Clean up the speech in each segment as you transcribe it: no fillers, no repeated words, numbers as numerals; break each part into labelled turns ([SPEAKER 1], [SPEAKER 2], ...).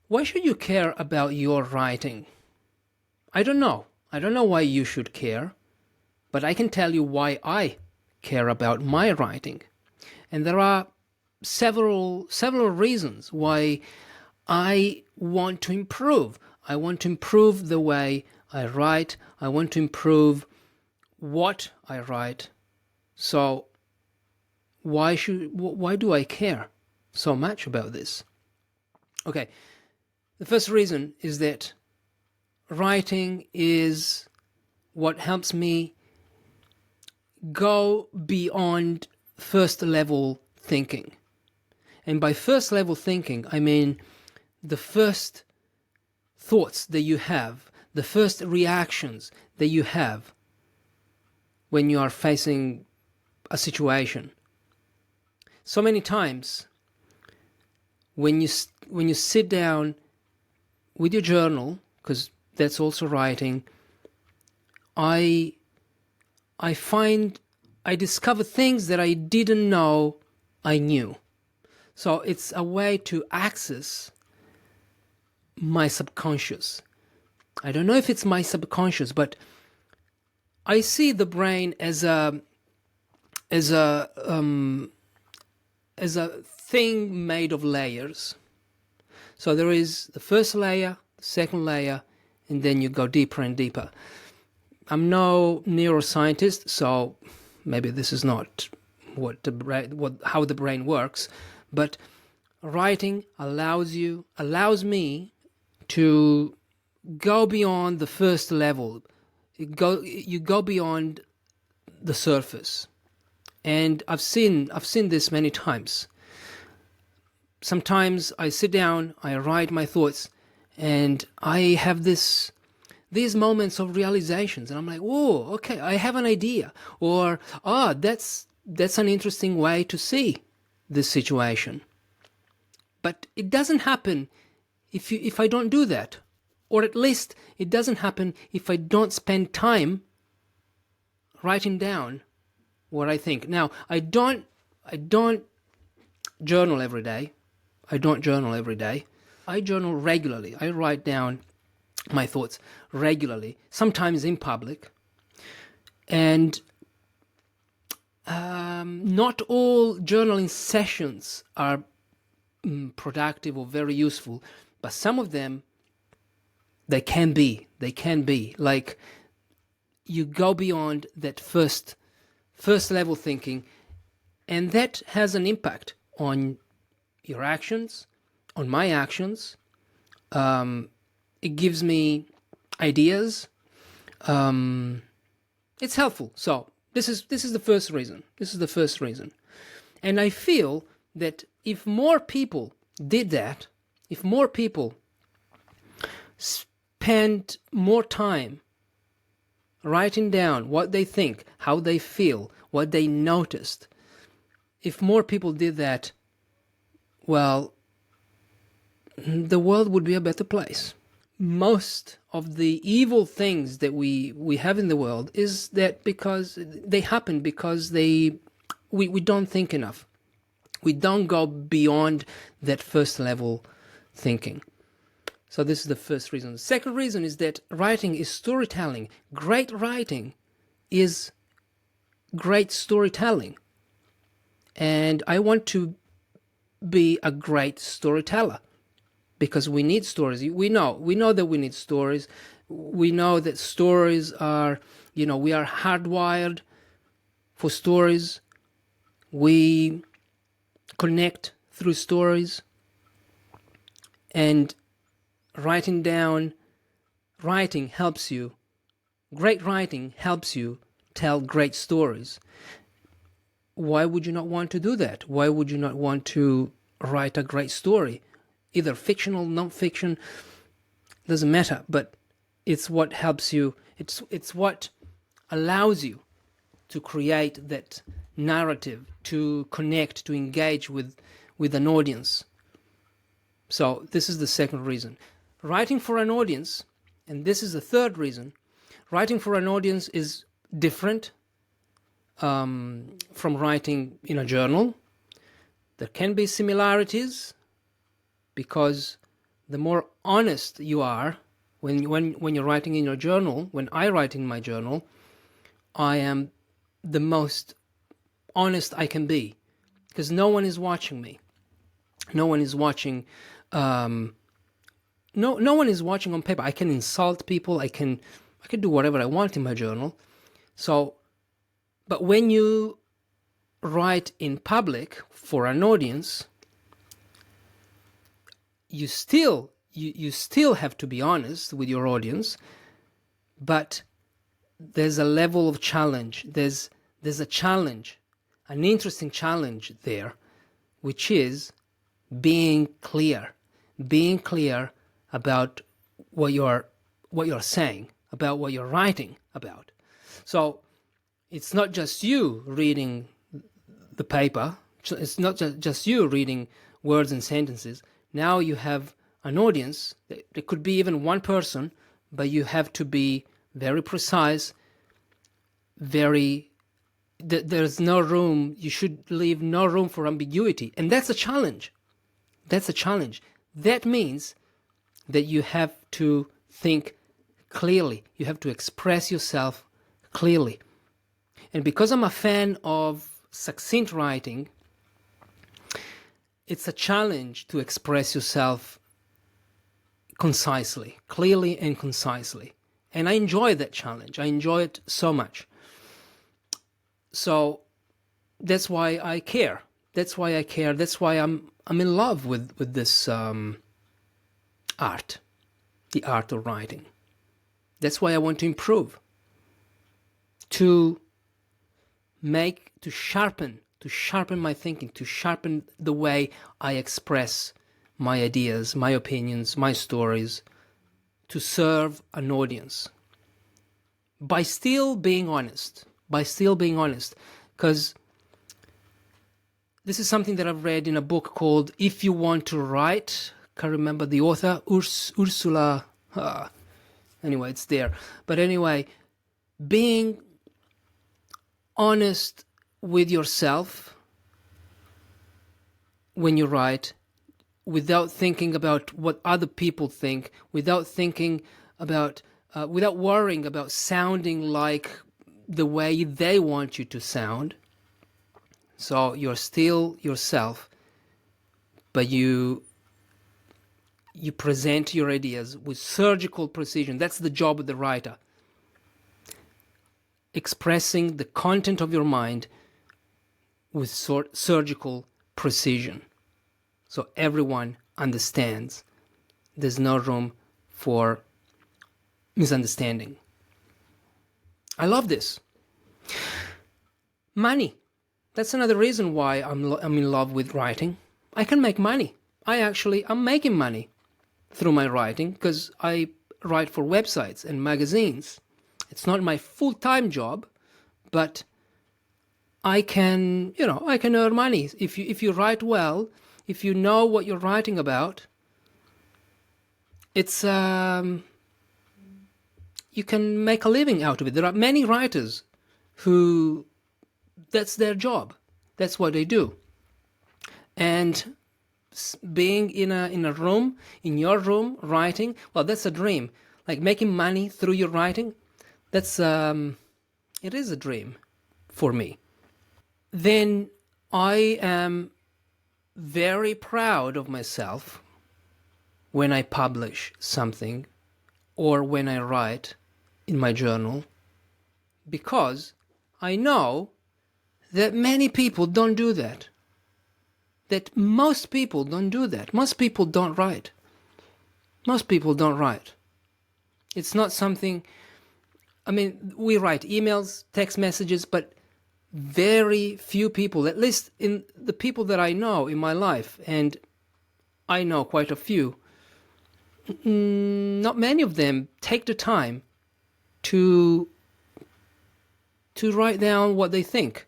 [SPEAKER 1] Why should you care about your writing? I don't know. I don't know why you should care, but I can tell you why I care about my writing. And there are several reasons why I want to improve. I want to improve the way I write. I want to improve what I write. So why do I care so much about this? Okay, the first reason is that writing is what helps me go beyond first level thinking. And by first level thinking, I mean the first thoughts that you have, the first reactions that you have when you are facing a situation. So many times when you sit down with your journal, because that's also writing, I discover things that I didn't know I knew. So it's a way to access my subconscious. I don't know if it's my subconscious, but I see the brain as a thing made of layers. So there is the first layer, the second layer, and then you go deeper and deeper. I'm no neuroscientist, so maybe this is not how the brain works, but writing allows me to go beyond the first level. You go beyond the surface, and I've seen this many times. Sometimes I sit down, I write my thoughts, and I have these moments of realizations, and I'm like, "Whoa, okay, I have an idea," or that's an interesting way to see this situation. But it doesn't happen if I don't do that, or at least it doesn't happen if I don't spend time writing down what I think. Now, I don't journal every day. I don't journal every day. I journal regularly. I write down my thoughts regularly, sometimes in public. And not all journaling sessions are productive or very useful, but some of them, they can be. Like, you go beyond that first level thinking, and that has an impact on your actions, on my actions. It gives me ideas. It's helpful. So this is the first reason. And I feel that if more people did that, if more people spent more time writing down what they think, how they feel, what they noticed, if more people did that, well, the world would be a better place. Most of the evil things that we have in the world is that because they happen because we don't think enough. We don't go beyond that first level thinking. So this is the first reason. The second reason is that writing is storytelling. Great writing is great storytelling. And I want to be a great storyteller because we need stories. We know that we need stories. We know that stories are, we are hardwired for stories. We connect through stories. And writing helps you. Great writing helps you tell great stories. Why would you not want to do that? Why would you not want to write a great story? Either fictional, non-fiction, doesn't matter, but it's what helps you. It's what allows you to create that narrative, to connect, to engage with an audience. So this is the second reason. Writing for an audience, and this is the third reason, writing for an audience is different from writing in a journal. There can be similarities because the more honest you are when you're writing in your journal. When I write in my journal, I am the most honest I can be, because no one is watching me. No one is watching. No one is watching on paper. I can insult people. I can do whatever I want in my journal. So, but when you write in public for an audience, you still have to be honest with your audience, but there's a level of challenge. There's a challenge, an interesting challenge there, which is being clear about what you're saying, about what you're writing about. So it's not just you reading the paper. It's not just you reading words and sentences. Now you have an audience. There could be even one person, but you have to be very precise, there's no room. You should leave no room for ambiguity. And that's a challenge. That means that you have to think clearly. You have to express yourself clearly. And because I'm a fan of succinct writing, it's a challenge to express yourself concisely, clearly and concisely. And I enjoy that challenge. I enjoy it so much. So that's why I care. That's why I'm in love with this art, the art of writing. That's why I want to improve, to sharpen my thinking, to sharpen the way I express my ideas, my opinions, my stories, to serve an audience by still being honest. Because this is something that I've read in a book called If You Want to Write. Can't remember the author, Ursula. Anyway, it's there. But anyway, being honest with yourself when you write, without thinking about what other people think, without worrying about sounding like the way they want you to sound. So you're still yourself, but you present your ideas with surgical precision. That's the job of the writer. Expressing the content of your mind with surgical precision, so everyone understands. There's no room for misunderstanding. I love this. Money. That's another reason why I'm in love with writing. I can make money. I'm making money through my writing, because I write for websites and magazines. It's not my full-time job, but I can earn money. If you write well, if you know what you're writing about, it's you can make a living out of it. There are many writers who that's their job. That's what they do. And being in a room, in your room, writing, well, that's a dream. Like making money through your writing, that's it is a dream for me. Then I am very proud of myself when I publish something or when I write in my journal, because I know that many people don't do that. That most people don't do that. Most people don't write. It's not something... I mean, we write emails, text messages, but very few people, at least in the people that I know in my life, and I know quite a few, not many of them take the time to write down what they think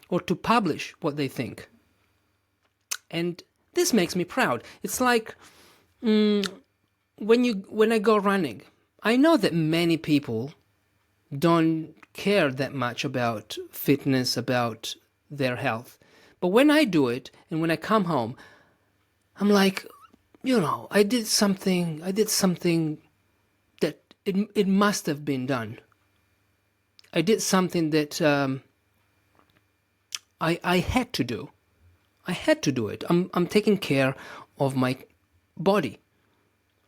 [SPEAKER 1] or to publish what they think. And this makes me proud. It's like when I go running, I know that many people don't care that much about fitness, about their health. But when I do it and when I come home, I'm like, I did something that it must have been done. I did something that I had to do. I had to do it. I'm taking care of my body,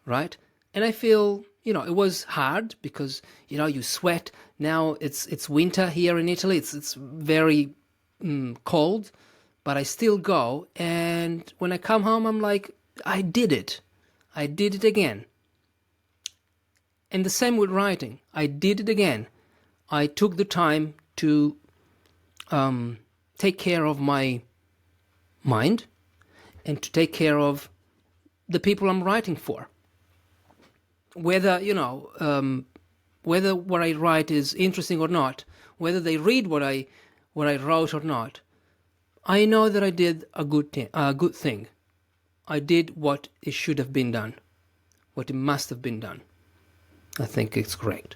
[SPEAKER 1] right? And I feel, it was hard because, you sweat. Now it's winter here in Italy. It's very cold, but I still go. And when I come home, I'm like, I did it. I did it again. And the same with writing. I did it again. I took the time to take care of my mind and to take care of the people I'm writing for. Whether, whether what I write is interesting or not, whether they read what I wrote or not, I know that I did a good thing. I did what it should have been done, what it must have been done. I think it's correct.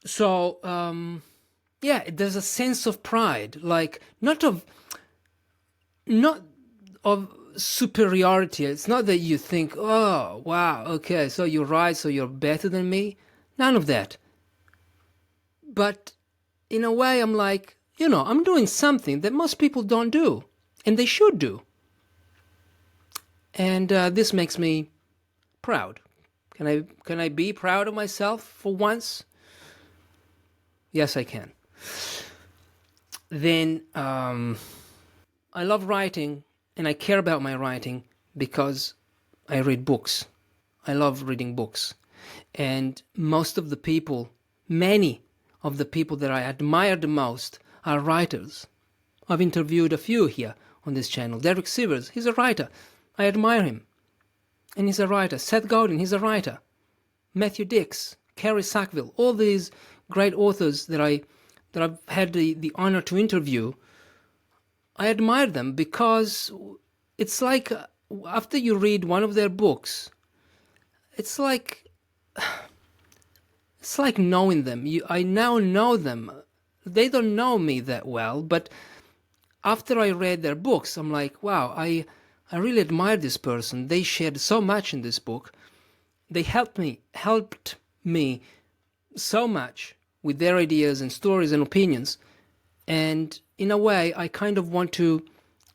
[SPEAKER 1] So, there's a sense of pride, like not of superiority. It's not that you think, oh, wow, okay, so you're right, so you're better than me. None of that. But in a way, I'm like, I'm doing something that most people don't do, and they should do. And this makes me proud. Can I be proud of myself for once? Yes, I can. Then I love writing, and I care about my writing because I read books. I love reading books. And many of the people that I admire the most are writers. I've interviewed a few here on this channel. Derek Sivers, he's a writer. I admire him. And he's a writer. Seth Godin, he's a writer. Matthew Dix, Carrie Sackville, all these great authors that I've had the honor to interview, I admire them because it's like after you read one of their books, it's like knowing them. I now know them. They don't know me that well, but after I read their books, I'm like, wow, I really admire this person. They shared so much in this book. They helped me so much with their ideas and stories and opinions. And in a way, I kind of want to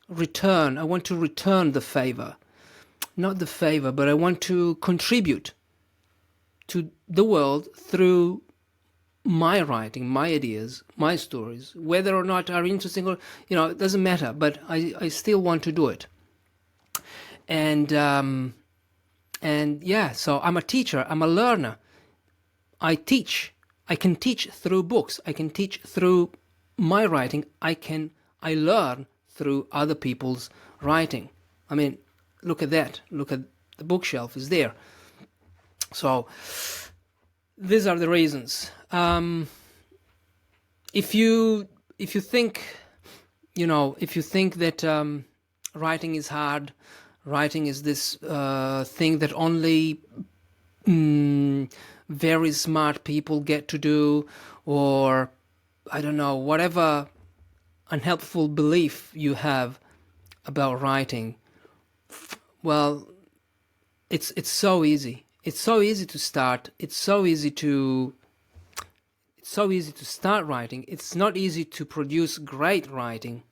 [SPEAKER 1] return. I want to return the favor. Not the favor, but I want to contribute to the world through my writing, my ideas, my stories. Whether or not are interesting or, it doesn't matter, but I still want to do it. And so I'm a teacher, I'm a learner. I can teach through books. I can teach through my writing. I learn through other people's writing. I mean, look at that. Look at the bookshelf is there. So these are the reasons. If you think, if you think that writing is hard, writing is this thing that only very smart people get to do, or I don't know, whatever unhelpful belief you have about writing, well, it's so easy. It's so easy to start. It's so easy to start writing. It's not easy to produce great writing,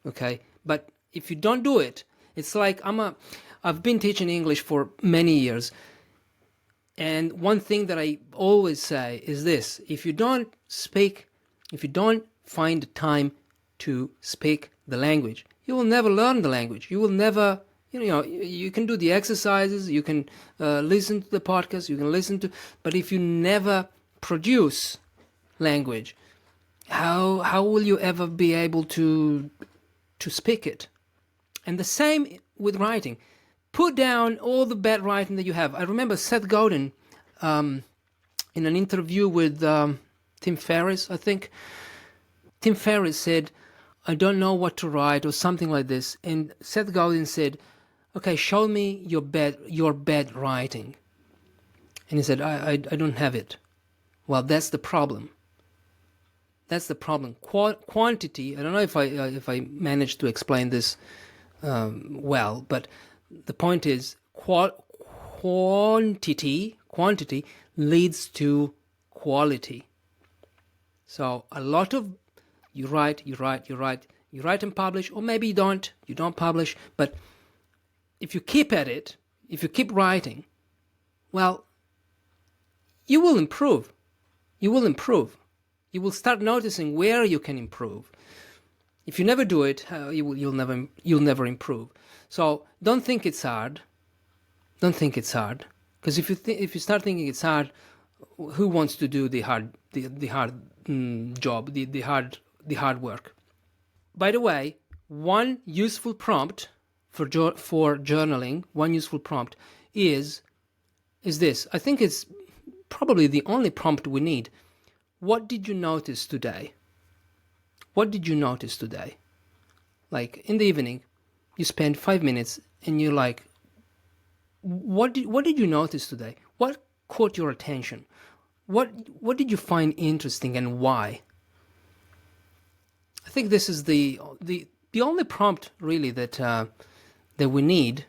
[SPEAKER 1] okay? But if you don't do it, it's like I've been teaching English for many years. And one thing that I always say is this: if you don't find the time to speak the language, you will never learn the language. You will never, you can do the exercises, you can listen to the podcast, you can but if you never produce language, how will you ever be able to speak it? And the same with writing. Put down all the bad writing that you have. I remember Seth Godin, in an interview with Tim Ferriss, I think. Tim Ferriss said, I don't know what to write, or something like this. And Seth Godin said, okay, show me your bad writing. And he said, I don't have it. Well, that's the problem. That's the problem. Quantity, I don't know if I managed to explain this well, but the point is quantity leads to quality. So a lot of you write and publish, or maybe you don't publish, but if you keep at it, if you keep writing, well, you will improve. You will start noticing where you can improve. If you never do it, you'll never improve. So don't think it's hard. Because if you start thinking it's hard, who wants to do the hard job, the hard work? By the way, one useful prompt for journaling, one useful prompt is this. I think it's probably the only prompt we need. What did you notice today? What did you notice today? Like in the evening, you spend 5 minutes and you're like, what did you notice today? What caught your attention? What did you find interesting and why? I think this is the only prompt really that we need.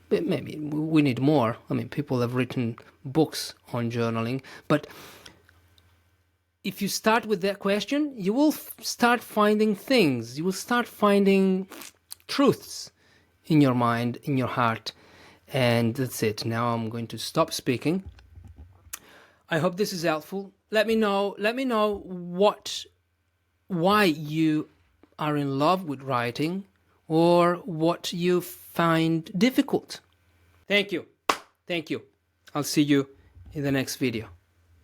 [SPEAKER 1] But maybe we need more. I mean, people have written books on journaling, but if you start with that question, you will start finding things. You will start finding truths in your mind, in your heart. And that's it. Now I'm going to stop speaking. I hope this is helpful. Let me know why you are in love with writing or what you find difficult. Thank you. I'll see you in the next video.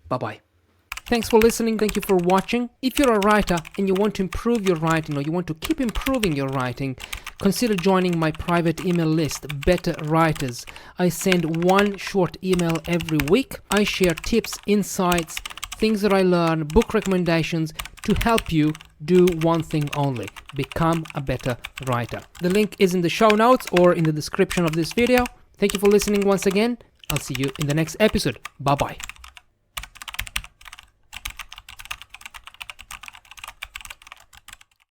[SPEAKER 1] Bye-bye. Thanks for listening. Thank you for watching. If you're a writer and you want to improve your writing, or you want to keep improving your writing, consider joining my private email list, Better Writers. I send one short email every week. I share tips, insights, things that I learn, book recommendations to help you do one thing only: become a better writer. The link is in the show notes or in the description of this video. Thank you for listening once again. I'll see you in the next episode. Bye-bye.